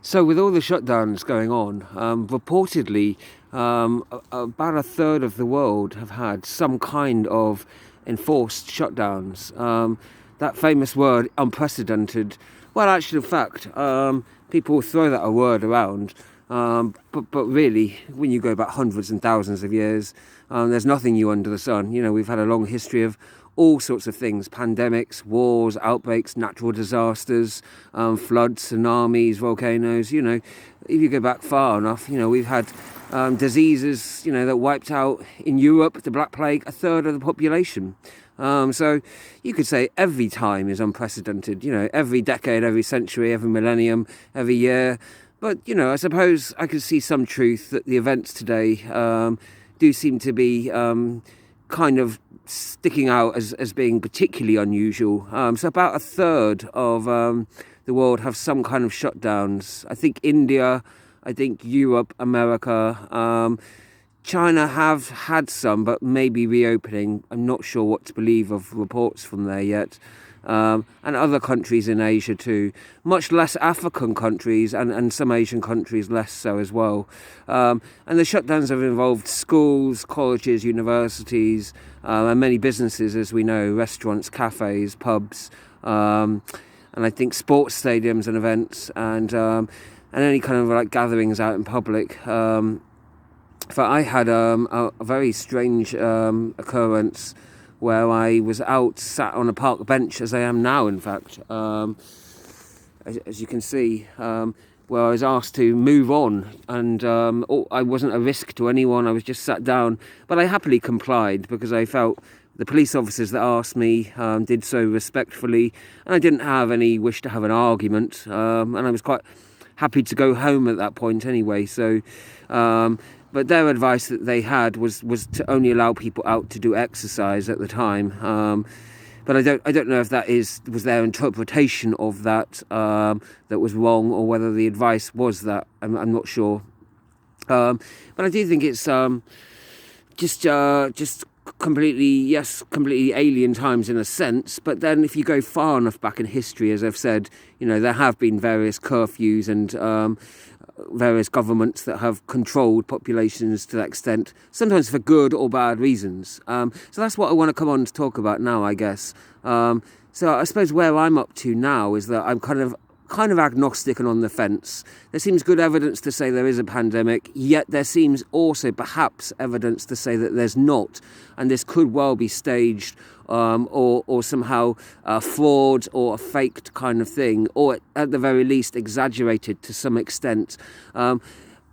So with all the shutdowns going on, reportedly, about a third of the world have had some kind of enforced shutdowns. That famous word, unprecedented. Well, actually, in fact, people throw that a word around, but really, when you go back hundreds and thousands of years, there's nothing new under the sun. You know, we've had a long history of all sorts of things: pandemics, wars, outbreaks, natural disasters, floods, tsunamis, volcanoes. You know, if you go back far enough, you know, we've had diseases, you know, that wiped out in Europe, the Black Plague, a third of the population. So you could say every time is unprecedented, you know, every decade, every century, every millennium, every year. But, you know, I suppose I could see some truth that the events today do seem to be kind of sticking out as being particularly unusual. So about a third of the world have some kind of shutdowns. I think India, I think Europe, America, China have had some, but maybe reopening. I'm not sure what to believe of reports from there yet. And other countries in Asia too, much less African countries and some Asian countries less so as well. And the shutdowns have involved schools, colleges, universities, and many businesses, as we know, restaurants, cafes, pubs, and I think sports stadiums and events, and any kind of like gatherings out in public. But I had a very strange occurrence where I was out, sat on a park bench, as I am now, in fact, as you can see, where I was asked to move on, and I wasn't a risk to anyone. I was just sat down, but I happily complied because I felt the police officers that asked me did so respectfully, and I didn't have any wish to have an argument, and I was quite happy to go home at that point anyway. So. But their advice that they had was to only allow people out to do exercise at the time. But I don't know if that was their interpretation of that that was wrong, or whether the advice was that. I'm not sure. But I do think it's just completely alien times in a sense. But then if you go far enough back in history, as I've said, you know, there have been various curfews and various governments that have controlled populations to that extent, sometimes for good or bad reasons. So that's what I want to come on to talk about now, I guess. So I suppose where I'm up to now is that I'm kind of agnostic and on the fence. There seems good evidence to say there is a pandemic, yet there seems also perhaps evidence to say that there's not, and this could well be staged or somehow fraud or a faked kind of thing, or at the very least exaggerated to some extent.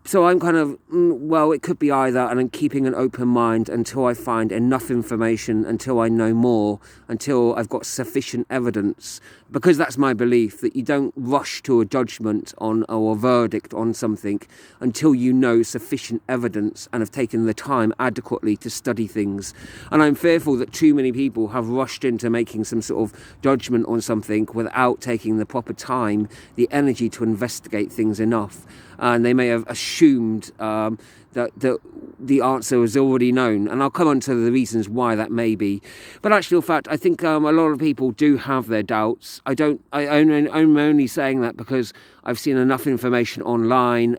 So I'm kind of, well, it could be either, and I'm keeping an open mind until I find enough information, until I know more, until I've got sufficient evidence, because that's my belief, that you don't rush to a judgment on or a verdict on something until you know sufficient evidence and have taken the time adequately to study things. And I'm fearful that too many people have rushed into making some sort of judgment on something without taking the proper time, the energy to investigate things enough. And they may have assumed that the answer is already known. And I'll come on to the reasons why that may be. But actually, in fact, I think a lot of people do have their doubts. I'm only saying that because I've seen enough information online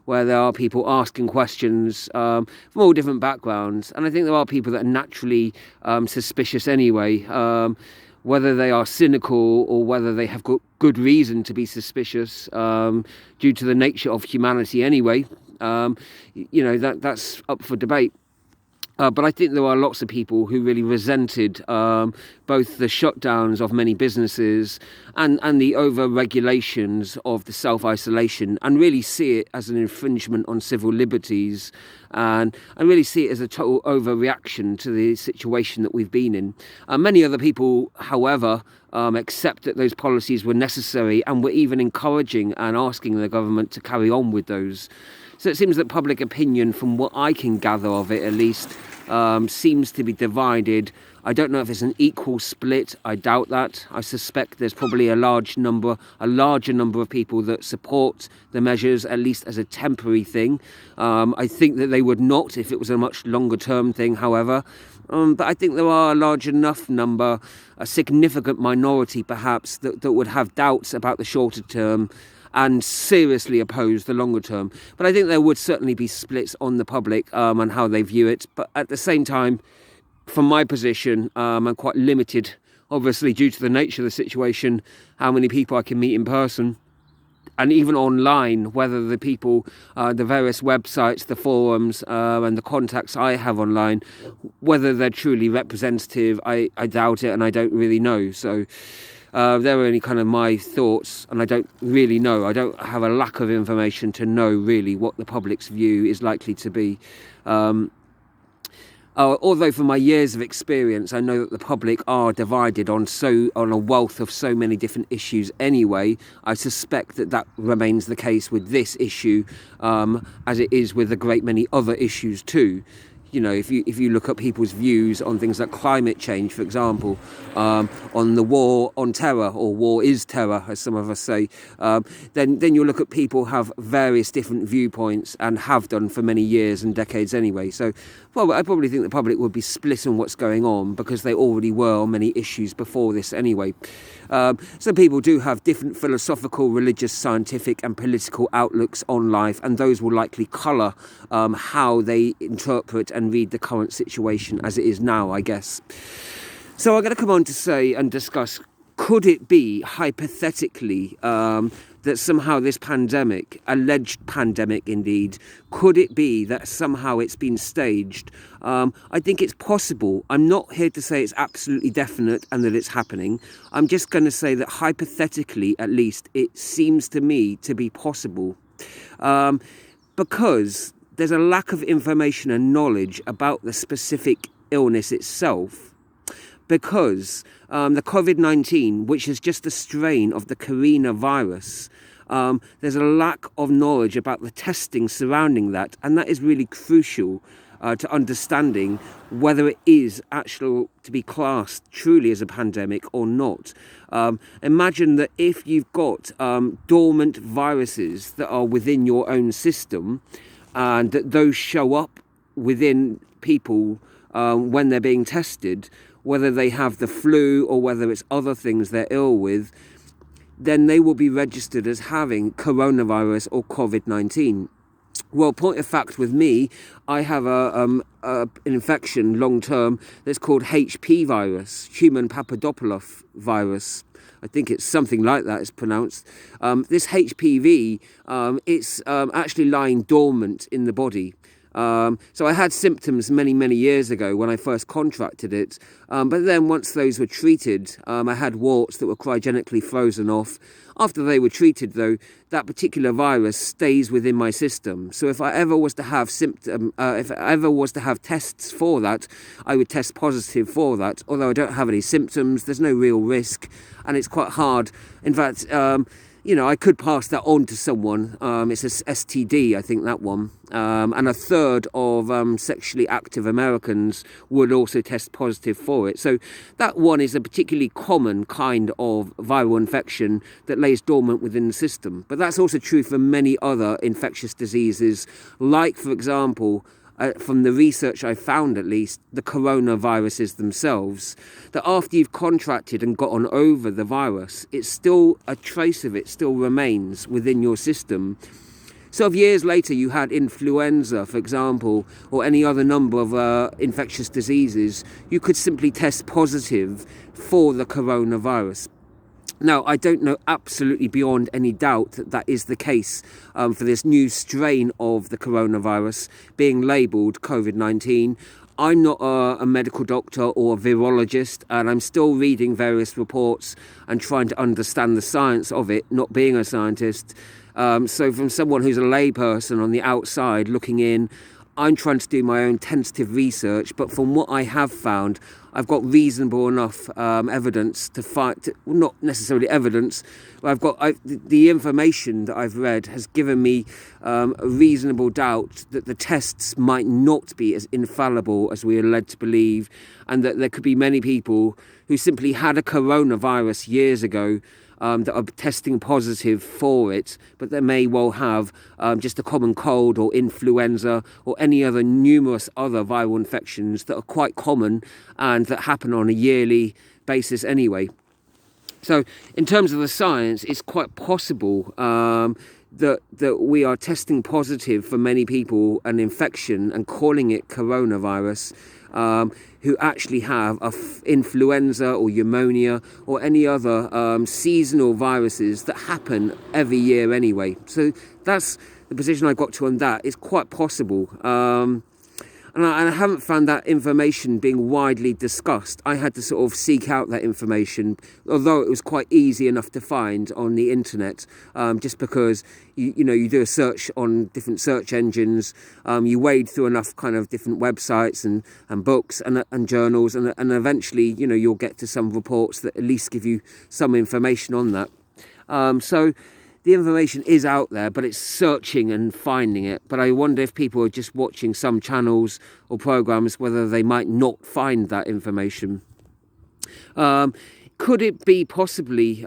where there are people asking questions from all different backgrounds. And I think there are people that are naturally suspicious anyway. Whether they are cynical or whether they have got good reason to be suspicious due to the nature of humanity anyway, you know, that's up for debate. But I think there are lots of people who really resented both the shutdowns of many businesses and the over-regulations of the self-isolation, and really see it as an infringement on civil liberties, and really see it as a total overreaction to the situation that we've been in. Many other people, however, accept that those policies were necessary and were even encouraging and asking the government to carry on with those. So it seems that public opinion, from what I can gather of it at least, seems to be divided. I don't know if it's an equal split. I doubt that. I suspect there's probably a larger number of people that support the measures, at least as a temporary thing. I think that they would not if it was a much longer term thing, however. But I think there are a large enough number, a significant minority perhaps, that would have doubts about the shorter term and seriously oppose the longer term. But I think there would certainly be splits on the public and how they view it. But at the same time, from my position, I'm quite limited, obviously, due to the nature of the situation, how many people I can meet in person. And even online, whether the people, the various websites, the forums, and the contacts I have online, whether they're truly representative, I doubt it, and I don't really know. So they're only kind of my thoughts, and I don't really know. I don't have a lack of information to know really what the public's view is likely to be. Although from my years of experience, I know that the public are divided on a wealth of so many different issues anyway. I suspect that remains the case with this issue, as it is with a great many other issues too. You know, if you look at people's views on things like climate change, for example, on the war on terror, or war is terror, as some of us say, then you'll look at people have various different viewpoints and have done for many years and decades anyway. So, well, I probably think the public would be split on what's going on because they already were on many issues before this anyway. Some people do have different philosophical, religious, scientific and political outlooks on life, and those will likely colour how they interpret and read the current situation as it is now, I guess. So I'm going to come on to say and discuss, could it be, hypothetically, that somehow this pandemic, alleged pandemic indeed, could it be that somehow it's been staged? I think it's possible. I'm not here to say it's absolutely definite and that it's happening. I'm just going to say that hypothetically, at least, it seems to me to be possible. Because there's a lack of information and knowledge about the specific illness itself. Because the COVID-19, which is just a strain of the coronavirus, there's a lack of knowledge about the testing surrounding that, and that is really crucial to understanding whether it is actually to be classed truly as a pandemic or not. Imagine that if you've got dormant viruses that are within your own system, and that those show up within people when they're being tested, whether they have the flu or whether it's other things they're ill with, then they will be registered as having coronavirus or COVID-19. Well, point of fact with me, I have an infection long-term that's called HP virus, human papillomavirus virus. I think it's something like that it's pronounced. This HPV, it's actually lying dormant in the body. So I had symptoms many years ago when I first contracted it, but then once those were treated, I had warts that were cryogenically frozen off. After they were treated, though, that particular virus stays within my system. So if I ever was to have tests for that, I would test positive for that. Although I don't have any symptoms, there's no real risk, and it's quite hard. In fact, I could pass that on to someone. It's a STD, I think, that one. And a third of sexually active Americans would also test positive for it. So that one is a particularly common kind of viral infection that lays dormant within the system. But that's also true for many other infectious diseases, like, for example, from the research I found at least, the coronaviruses themselves, that after you've contracted and gotten over the virus, it's still, a trace of it still remains within your system. So if years later you had influenza, for example, or any other number of infectious diseases, you could simply test positive for the coronavirus. Now, I don't know absolutely beyond any doubt that that is the case for this new strain of the coronavirus being labelled COVID-19. I'm not a medical doctor or a virologist, and I'm still reading various reports and trying to understand the science of it, not being a scientist. So from someone who's a layperson on the outside looking in, I'm trying to do my own tentative research, but from what I have found, I've got reasonable enough evidence to fight, not necessarily evidence, but the information that I've read has given me a reasonable doubt that the tests might not be as infallible as we are led to believe, and that there could be many people who simply had a coronavirus years ago, that are testing positive for it, but they may well have just a common cold or influenza or any other numerous other viral infections that are quite common and that happen on a yearly basis anyway. So in terms of the science, it's quite possible that we are testing positive for many people an infection and calling it coronavirus, who actually have influenza or pneumonia or any other seasonal viruses that happen every year anyway. So that's the position I got to on that. It's quite possible. And I haven't found that information being widely discussed. I had to sort of seek out that information, although it was quite easy enough to find on the internet, just because you do a search on different search engines, you wade through enough kind of different websites and books and journals, and eventually you'll get to some reports that at least give you some information on that. So the information is out there, but it's searching and finding it. But I wonder if people are just watching some channels or programs, whether they might not find that information. Could it be possibly,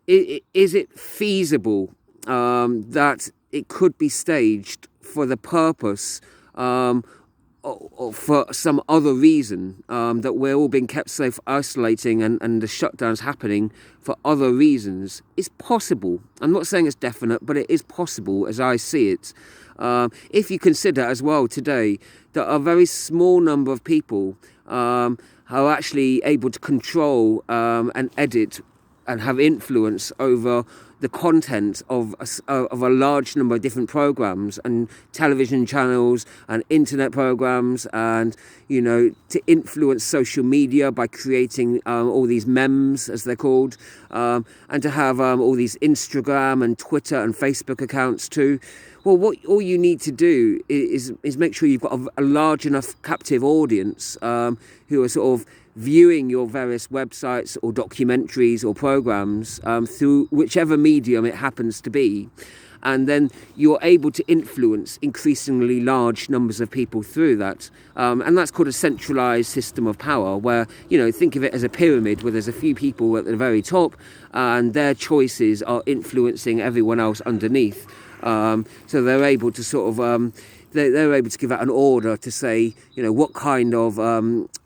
is it feasible that it could be staged for the purpose or for some other reason, that we're all being kept safe, isolating, and the shutdown's happening for other reasons? It's possible. I'm not saying it's definite, but it is possible as I see it. If you consider as well today that a very small number of people are actually able to control and edit and have influence over the content of a large number of different programs and television channels and internet programs, and to influence social media by creating all these memes, as they're called, and to have all these Instagram and Twitter and Facebook accounts too. Well, all you need to do is make sure you've got a large enough captive audience who are sort of viewing your various websites or documentaries or programs through whichever medium it happens to be, and then you're able to influence increasingly large numbers of people through that, and that's called a centralized system of power, where think of it as a pyramid where there's a few people at the very top and their choices are influencing everyone else underneath. So they're able to sort of they're able to give out an order to say, what kind of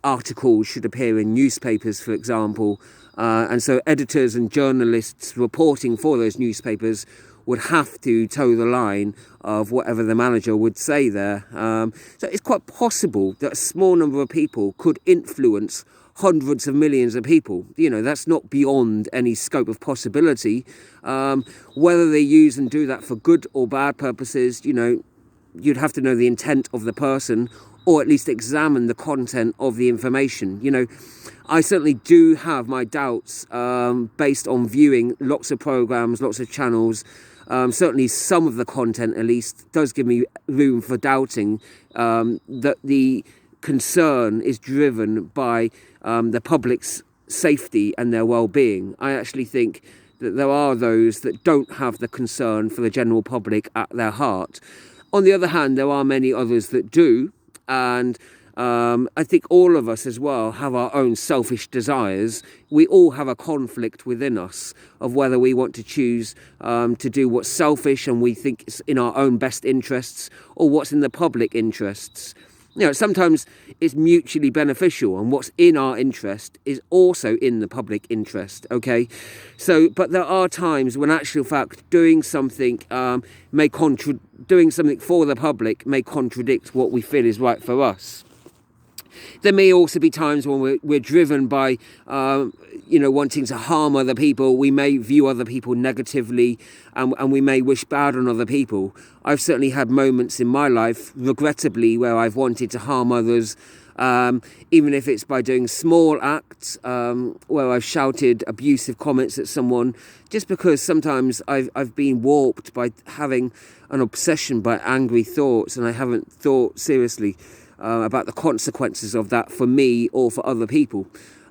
articles should appear in newspapers, for example. And so editors and journalists reporting for those newspapers would have to toe the line of whatever the manager would say there. So it's quite possible that a small number of people could influence hundreds of millions of people. That's not beyond any scope of possibility. Whether they use and do that for good or bad purposes, you'd have to know the intent of the person, or at least examine the content of the information. I certainly do have my doubts based on viewing lots of programs, lots of channels. Certainly some of the content, at least, does give me room for doubting that the concern is driven by the public's safety and their well-being. I actually think that there are those that don't have the concern for the general public at their heart. On the other hand, there are many others that do, and I think all of us as well have our own selfish desires. We all have a conflict within us of whether we want to choose to do what's selfish and we think is in our own best interests, or what's in the public interests. Sometimes it's mutually beneficial, and what's in our interest is also in the public interest, okay? So, but there are times when, actual fact, doing something doing something for the public may contradict what we feel is right for us. There may also be times when we're driven by, wanting to harm other people. We may view other people negatively, and we may wish bad on other people. I've certainly had moments in my life, regrettably, where I've wanted to harm others, even if it's by doing small acts, where I've shouted abusive comments at someone, just because sometimes I've been warped by having an obsession by angry thoughts, and I haven't thought seriously about the consequences of that for me or for other people.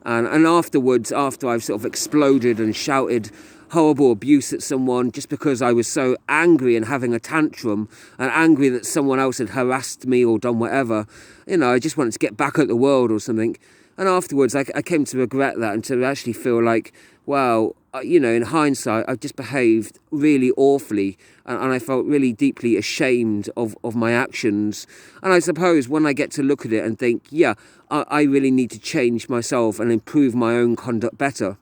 And afterwards, after I've sort of exploded and shouted horrible abuse at someone just because I was so angry and having a tantrum, and angry that someone else had harassed me or done whatever, I just wanted to get back at the world or something. And afterwards, I came to regret that and to actually feel like, wow, in hindsight, I've just behaved really awfully, and I felt really deeply ashamed of my actions. And I suppose when I get to look at it and think, yeah, I really need to change myself and improve my own conduct better.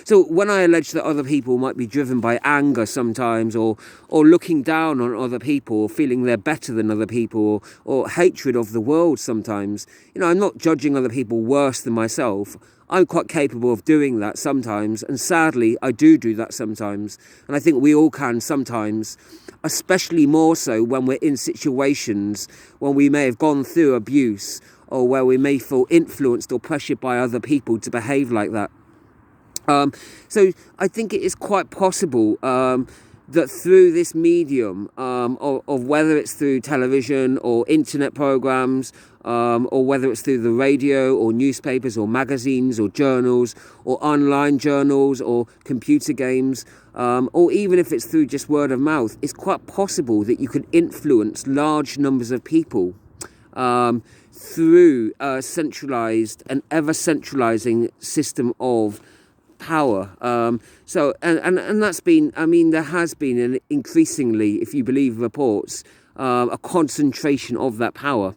So when I allege that other people might be driven by anger sometimes, or looking down on other people, or feeling they're better than other people, or hatred of the world sometimes, I'm not judging other people worse than myself. I'm quite capable of doing that sometimes, and sadly, I do that sometimes. And I think we all can sometimes, especially more so when we're in situations when we may have gone through abuse, or where we may feel influenced or pressured by other people to behave like that. So I think it is quite possible that through this medium of whether it's through television or internet programs, or whether it's through the radio or newspapers or magazines or journals or online journals or computer games, or even if it's through just word of mouth, it's quite possible that you can influence large numbers of people through a centralised and ever centralising system of power. So that's been, there has been an increasingly, if you believe reports, a concentration of that power.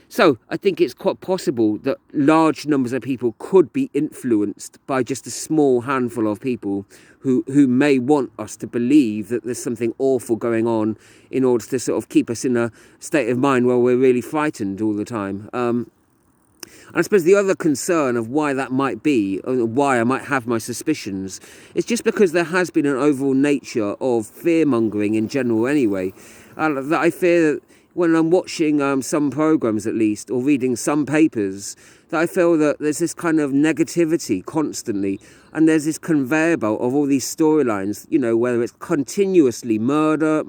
So I think it's quite possible that large numbers of people could be influenced by just a small handful of people who may want us to believe that there's something awful going on in order to sort of keep us in a state of mind where we're really frightened all the time. And I suppose the other concern of why that might be, or why I might have my suspicions, is just because there has been an overall nature of fear-mongering in general anyway. That I fear that when I'm watching some programmes at least, or reading some papers, that I feel that there's this kind of negativity constantly, and there's this conveyor belt of all these storylines, whether it's continuously murder,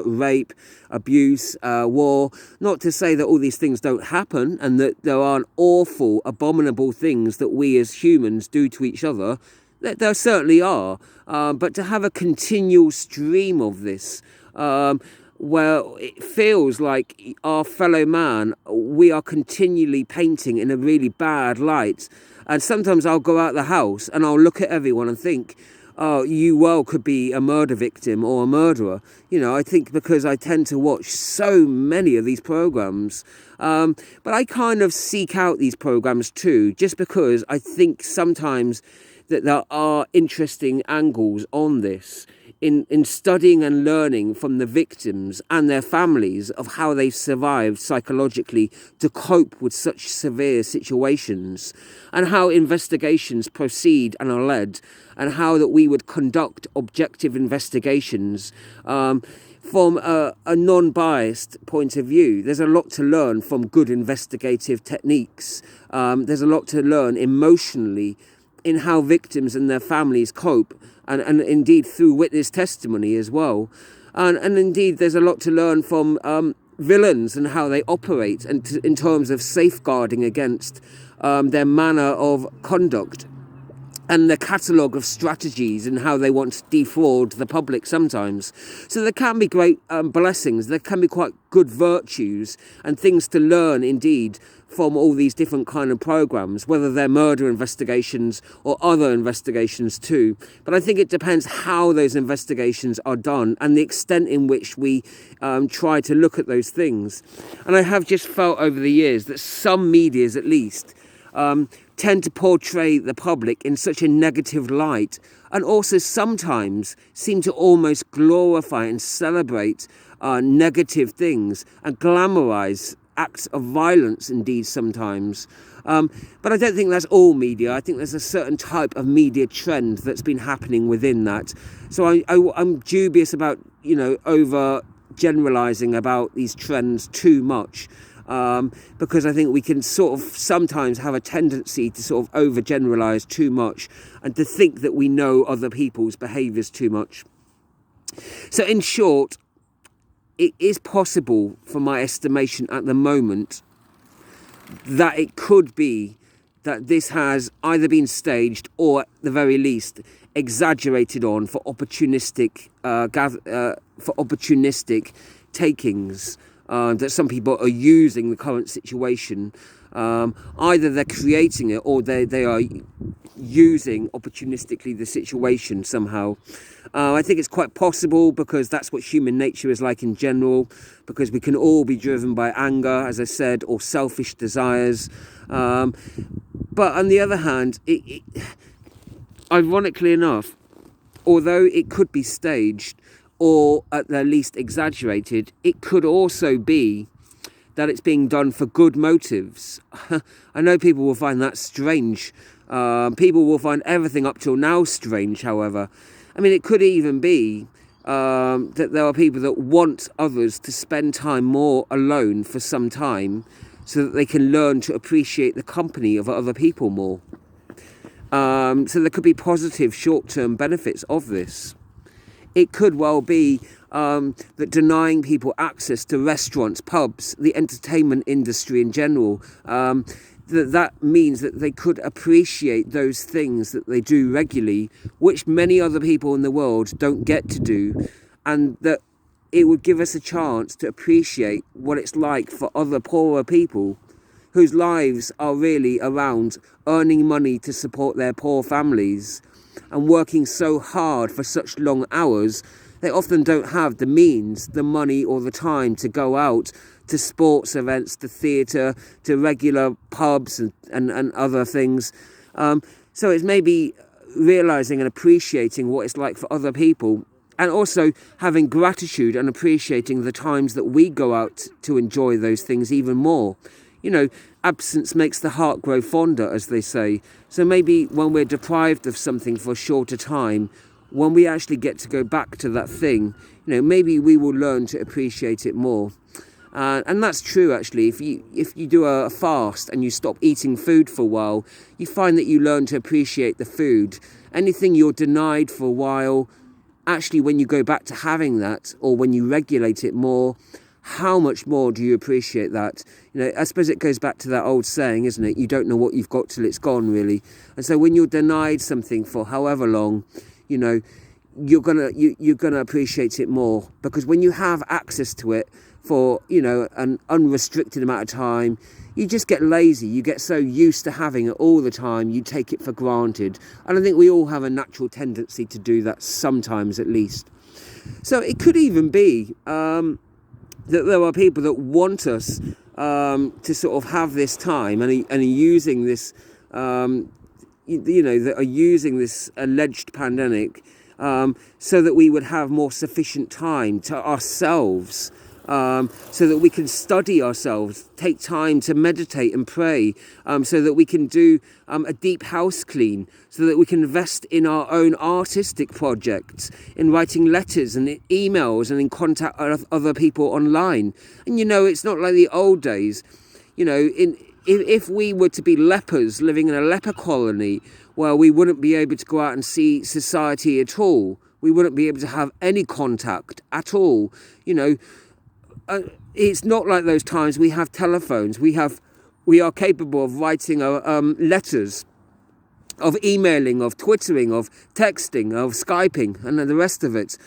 rape, abuse, war. Not to say that all these things don't happen and that there aren't awful, abominable things that we as humans do to each other. There certainly are. But to have a continual stream of this, where it feels like our fellow man, we are continually painting in a really bad light. And sometimes I'll go out the house and I'll look at everyone and think, oh, you well could be a murder victim or a murderer. I think because I tend to watch so many of these programs. But I kind of seek out these programs too, just because I think sometimes that there are interesting angles on this, in studying and learning from the victims and their families of how they've survived psychologically to cope with such severe situations, and how investigations proceed and are led, and how that we would conduct objective investigations from a non-biased point of view. There's a lot to learn from good investigative techniques. There's a lot to learn emotionally in how victims and their families cope, and indeed through witness testimony as well. And indeed there's a lot to learn from villains and how they operate, and in terms of safeguarding against their manner of conduct, and the catalogue of strategies and how they want to defraud the public sometimes. So there can be great blessings, there can be quite good virtues and things to learn indeed from all these different kind of programs, whether they're murder investigations or other investigations too. But I think it depends how those investigations are done and the extent in which we try to look at those things. And I have just felt over the years that some medias at least tend to portray the public in such a negative light, and also sometimes seem to almost glorify and celebrate negative things and glamorize acts of violence indeed sometimes. But I don't think that's all media. I think there's a certain type of media trend that's been happening within that. So I'm dubious about, over generalizing about these trends too much. Because I think we can sort of sometimes have a tendency to sort of overgeneralise too much and to think that we know other people's behaviours too much. So in short, it is possible, for my estimation at the moment, that it could be that this has either been staged or at the very least exaggerated on for opportunistic takings. That some people are using the current situation Either they're creating it or they are using opportunistically the situation somehow. I think it's quite possible because that's what human nature is like in general, because we can all be driven by anger, as I said, or selfish desires. But on the other hand, ironically enough, although it could be staged or at the least exaggerated, it could also be that it's being done for good motives. I know people will find that strange. People will find everything up till now strange, however. I mean, it could even be that there are people that want others to spend time more alone for some time so that they can learn to appreciate the company of other people more. So there could be positive short-term benefits of this. It could well be that denying people access to restaurants, pubs, the entertainment industry in general, that means that they could appreciate those things that they do regularly, which many other people in the world don't get to do, and that it would give us a chance to appreciate what it's like for other poorer people whose lives are really around earning money to support their poor families and working so hard for such long hours. They often don't have the means, the money or the time to go out to sports events, to theatre, to regular pubs and other things. So it's maybe realising and appreciating what it's like for other people, and also having gratitude and appreciating the times that we go out to enjoy those things even more. You know, absence makes the heart grow fonder, as they say. So maybe when we're deprived of something for a shorter time, when we actually get to go back to that thing, you know, maybe we will learn to appreciate it more. And that's true, actually. If you do a fast and you stop eating food for a while, you find that you learn to appreciate the food. Anything you're denied for a while, actually, when you go back to having that, or when you regulate it more, how much more do you appreciate that? You know, I suppose it goes back to that old saying, isn't it? You don't know what you've got till it's gone, really. And so when you're denied something for however long, you know, you're gonna appreciate it more, because when you have access to it for, you know, an unrestricted amount of time, you just get lazy. You get so used to having it all the time, you take it for granted. And I think we all have a natural tendency to do that sometimes, at least. So it could even be that there are people that want us to sort of have this time and are using this, you know, that are using this alleged pandemic so that we would have more sufficient time to ourselves, so that we can study ourselves, take time to meditate and pray, so that we can do a deep house clean, so that we can invest in our own artistic projects, in writing letters and emails and in contact with other people online. And, you know, it's not like the old days. You know, if we were to be lepers living in a leper colony, well, we wouldn't be able to go out and see society at all. We wouldn't be able to have any contact at all. You know, it's not like those times. We have telephones. We are capable of writing letters, of emailing, of twittering, of texting, of Skyping, and the rest of it.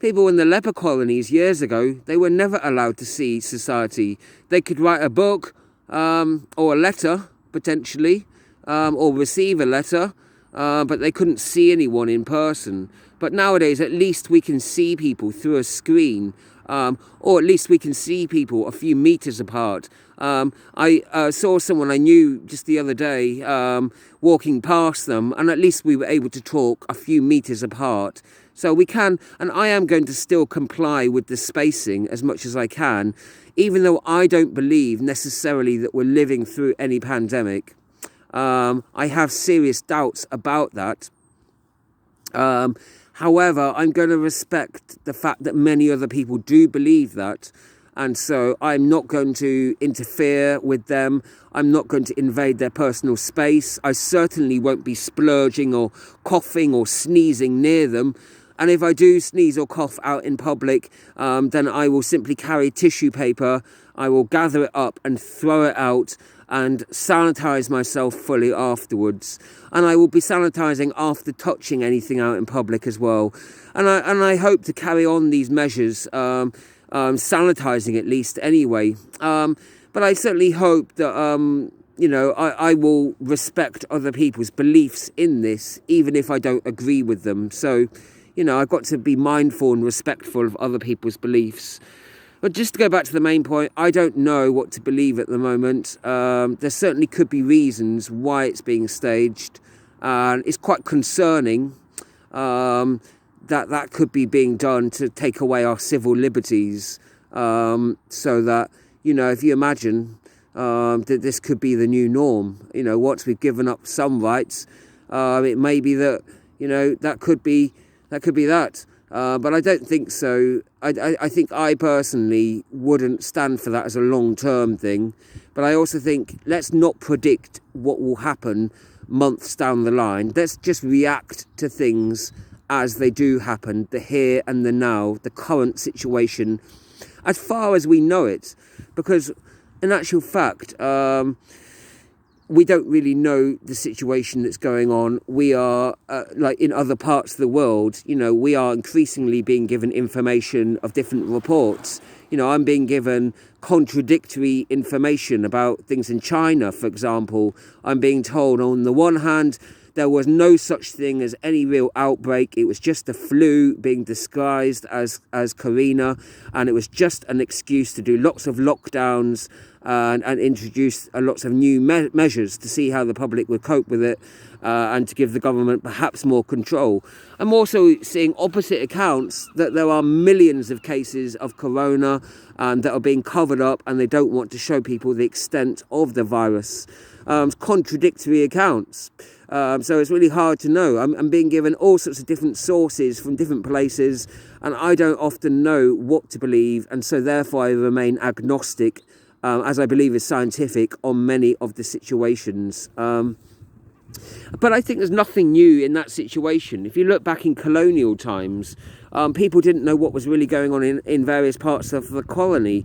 People in the leper colonies years ago, they were never allowed to see society. They could write a book or a letter, potentially, or receive a letter, but they couldn't see anyone in person. But nowadays, at least we can see people through a screen, or at least we can see people a few meters apart. I saw someone I knew just the other day walking past them, and at least we were able to talk a few meters apart. So we can, and I am going to still comply with the spacing as much as I can, even though I don't believe necessarily that we're living through any pandemic. I have serious doubts about that. However, I'm going to respect the fact that many other people do believe that. And so I'm not going to interfere with them. I'm not going to invade their personal space. I certainly won't be splurging or coughing or sneezing near them. And if I do sneeze or cough out in public, then I will simply carry tissue paper. I will gather it up and throw it out and sanitize myself fully afterwards. And I will be sanitizing after touching anything out in public as well. And I hope to carry on these measures, sanitizing at least anyway. But I certainly hope that, I will respect other people's beliefs in this, even if I don't agree with them. So, I've got to be mindful and respectful of other people's beliefs. But just to go back to the main point, I don't know what to believe at the moment. There certainly could be reasons why it's being staged. And it's quite concerning that could be being done to take away our civil liberties. So that, if you imagine that this could be the new norm, once we've given up some rights, it may be that, that could be that. But I don't think so. I think I personally wouldn't stand for that as a long-term thing. But I also think let's not predict what will happen months down the line. Let's just react to things as they do happen, the here and the now, the current situation, as far as we know it. Because in actual fact, we don't really know the situation that's going on. We are, like in other parts of the world, we are increasingly being given information of different reports. I'm being given contradictory information about things in China, for example. I'm being told on the one hand, there was no such thing as any real outbreak. It was just a flu being disguised as corona, and it was just an excuse to do lots of lockdowns and introduce lots of new measures to see how the public would cope with it and to give the government perhaps more control. I'm also seeing opposite accounts that there are millions of cases of corona that are being covered up, and they don't want to show people the extent of the virus. Contradictory accounts. So it's really hard to know. I'm being given all sorts of different sources from different places, and I don't often know what to believe, and so therefore I remain agnostic, as I believe is scientific, on many of the situations. But I think there's nothing new in that situation. If you look back in colonial times, people didn't know what was really going on in various parts of the colony.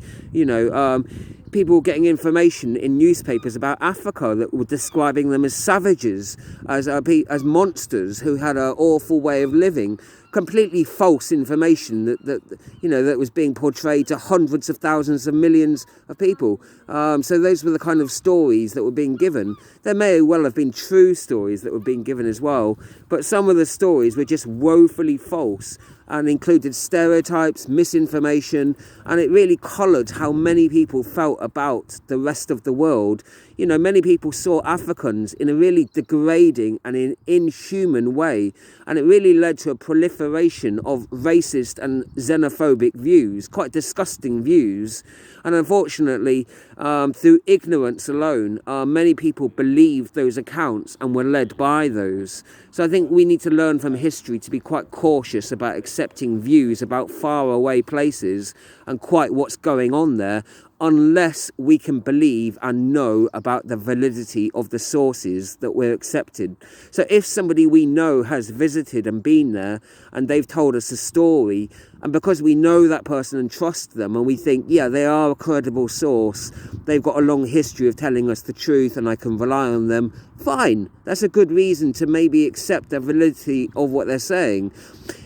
People were getting information in newspapers about Africa that were describing them as savages, as monsters who had an awful way of living. Completely false information that was being portrayed to hundreds of thousands of millions of people. So those were the kind of stories that were being given. There may well have been true stories that were being given as well, but some of the stories were just woefully false and included stereotypes, misinformation, and it really coloured how many people felt about the rest of the world. Many people saw Africans in a really degrading and inhuman way, and it really led to a proliferation of racist and xenophobic views, quite disgusting views. And unfortunately, through ignorance alone, many people believed those accounts and were led by those. So I think we need to learn from history to be quite cautious about accepting views about faraway places and quite what's going on there, unless we can believe and know about the validity of the sources that we're accepted. So if somebody we know has visited and been there and they've told us a story, and because we know that person and trust them and we think, yeah, they are a credible source, they've got a long history of telling us the truth and I can rely on them, fine. That's a good reason to maybe accept the validity of what they're saying.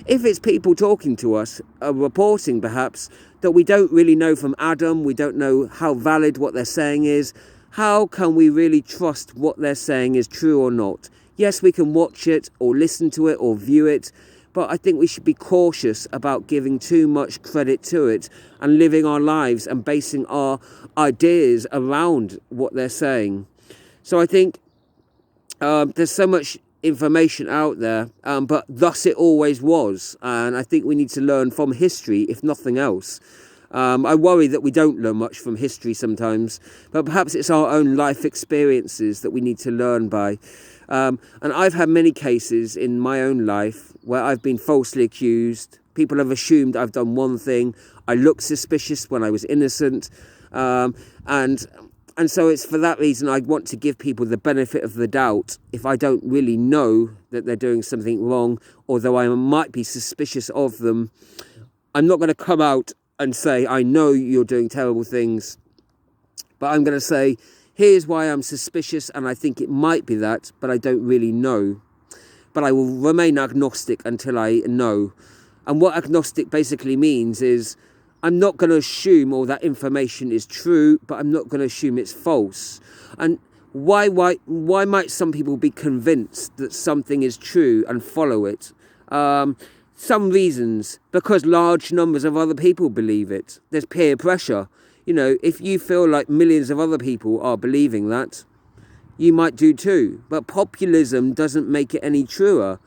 If it's people talking to us, reporting perhaps, that we don't really know from Adam, we don't know how valid what they're saying is, how can we really trust what they're saying is true or not? Yes, we can watch it or listen to it or view it, but I think we should be cautious about giving too much credit to it and living our lives and basing our ideas around what they're saying. So I think there's so much information out there, but thus it always was, and I think we need to learn from history, if nothing else. I worry that we don't learn much from history sometimes, but perhaps it's our own life experiences that we need to learn by. And I've had many cases in my own life where I've been falsely accused. People have assumed I've done one thing. I looked suspicious when I was innocent, and so it's for that reason I want to give people the benefit of the doubt if I don't really know that they're doing something wrong, although I might be suspicious of them. I'm not going to come out and say, I know you're doing terrible things, but I'm going to say, here's why I'm suspicious and I think it might be that, but I don't really know. But I will remain agnostic until I know. And what agnostic basically means is I'm not going to assume all that information is true, but I'm not going to assume it's false. And why might some people be convinced that something is true and follow it? Some reasons, because large numbers of other people believe it. There's peer pressure. You know, if you feel like millions of other people are believing that, you might do too. But populism doesn't make it any truer.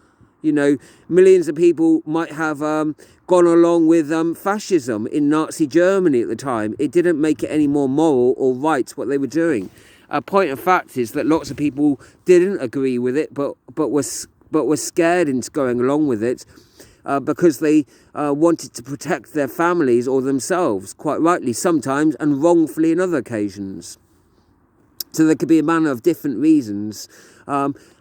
You know, millions of people might have gone along with fascism in Nazi Germany at the time. It didn't make it any more moral or right what they were doing. A point of fact is that lots of people didn't agree with it, but were scared into going along with it because they wanted to protect their families or themselves, quite rightly sometimes, and wrongfully in other occasions. So there could be a manner of different reasons.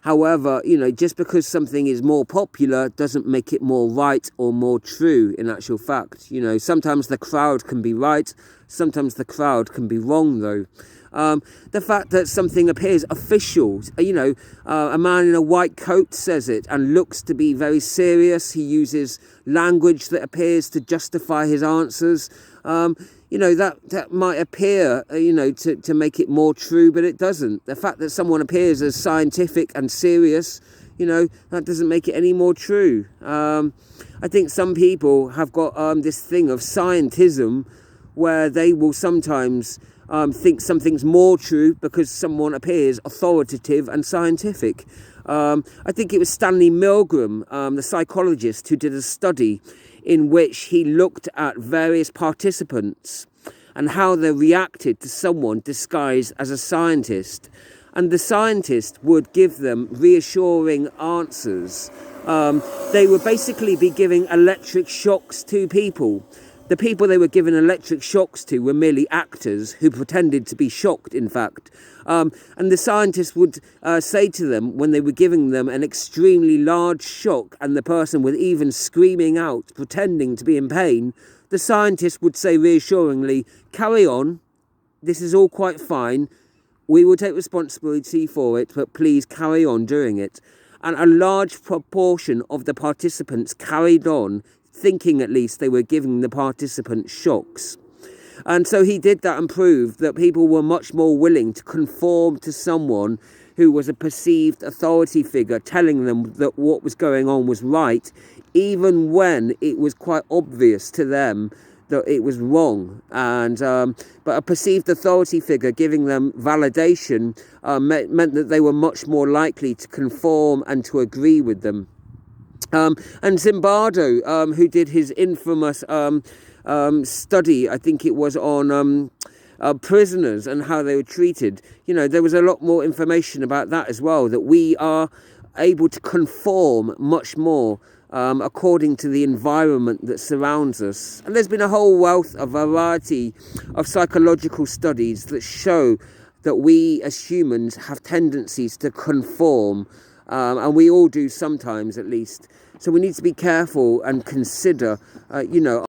However, you know, just because something is more popular doesn't make it more right or more true in actual fact. You know, sometimes the crowd can be right, sometimes the crowd can be wrong though. The fact that something appears official, you know, a man in a white coat says it and looks to be very serious. He uses language that appears to justify his answers. You know, that might appear, you know, to make it more true, but it doesn't. The fact that someone appears as scientific and serious, you know, that doesn't make it any more true. I think some people have got this thing of scientism where they will sometimes think something's more true because someone appears authoritative and scientific. I think it was Stanley Milgram, the psychologist, who did a study in which he looked at various participants and how they reacted to someone disguised as a scientist. And the scientist would give them reassuring answers. They would basically be giving electric shocks to people. The people they were giving electric shocks to were merely actors who pretended to be shocked, in fact. And the scientist would say to them, when they were giving them an extremely large shock and the person was even screaming out, pretending to be in pain, the scientist would say reassuringly, "Carry on, this is all quite fine, we will take responsibility for it, but please carry on doing it." And a large proportion of the participants carried on, thinking at least they were giving the participants shocks. And so he did that and proved that people were much more willing to conform to someone who was a perceived authority figure telling them that what was going on was right, even when it was quite obvious to them that it was wrong. And but a perceived authority figure giving them validation meant that they were much more likely to conform and to agree with them. And Zimbardo, who did his infamous study, I think it was on prisoners and how they were treated, you know, there was a lot more information about that as well, that we are able to conform much more according to the environment that surrounds us. And there's been a whole wealth, a variety of psychological studies that show that we as humans have tendencies to conform, and we all do sometimes at least. So we need to be careful and consider, you know,